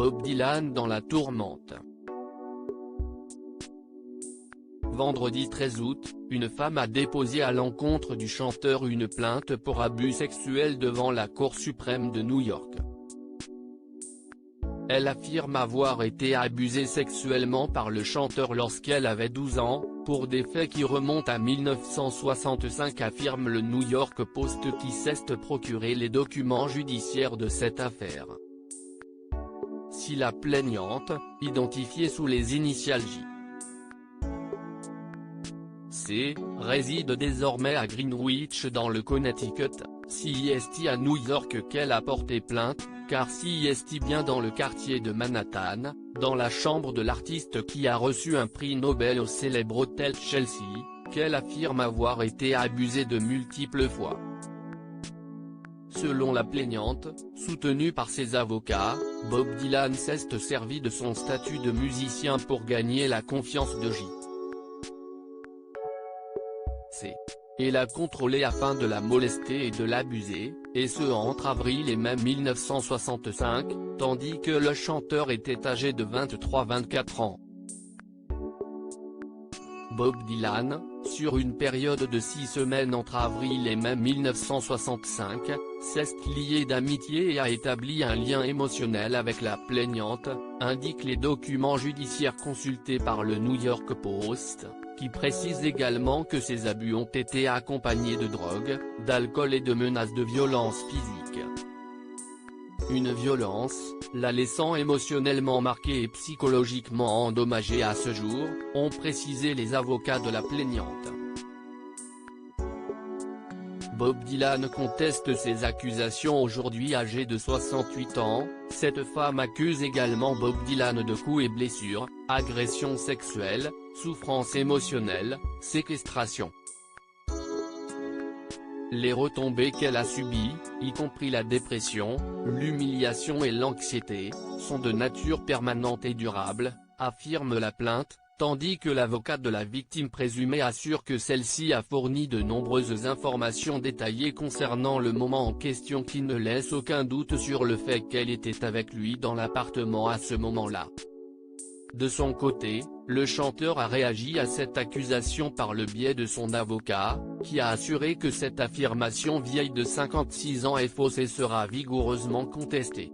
Bob Dylan dans la tourmente. Vendredi 13 août, une femme a déposé à l'encontre du chanteur une plainte pour abus sexuels devant la Cour suprême de New York. Elle affirme avoir été abusée sexuellement par le chanteur lorsqu'elle avait 12 ans, pour des faits qui remontent à 1965, affirme le New York Post qui s'est procuré les documents judiciaires de cette affaire. Si la plaignante, identifiée sous les initiales J.C., réside désormais à Greenwich dans le Connecticut, c'est à New York qu'elle a porté plainte, car c'est bien dans le quartier de Manhattan, dans la chambre de l'artiste qui a reçu un prix Nobel au célèbre hôtel Chelsea, qu'elle affirme avoir été abusée de multiples fois. Selon la plaignante, soutenue par ses avocats, Bob Dylan s'est servi de son statut de musicien pour gagner la confiance de J.C. et la contrôler afin de la molester et de l'abuser, et ce entre avril et mai 1965, tandis que le chanteur était âgé de 23-24 ans. Bob Dylan, sur une période de 6 semaines entre avril et mai 1965, s'est lié d'amitié et a établi un lien émotionnel avec la plaignante, indiquent les documents judiciaires consultés par le New York Post, qui précise également que ces abus ont été accompagnés de drogue, d'alcool et de menaces de violence physique. Une violence, la laissant émotionnellement marquée et psychologiquement endommagée à ce jour, ont précisé les avocats de la plaignante. Bob Dylan conteste ces accusations. Aujourd'hui âgé de 68 ans, cette femme accuse également Bob Dylan de coups et blessures, agressions sexuelles, souffrance émotionnelle, séquestration. Les retombées qu'elle a subies, y compris la dépression, l'humiliation et l'anxiété, sont de nature permanente et durable, affirme la plainte, tandis que l'avocat de la victime présumée assure que celle-ci a fourni de nombreuses informations détaillées concernant le moment en question qui ne laissent aucun doute sur le fait qu'elle était avec lui dans l'appartement à ce moment-là. De son côté, le chanteur a réagi à cette accusation par le biais de son avocat, qui a assuré que cette affirmation vieille de 56 ans est fausse et sera vigoureusement contestée.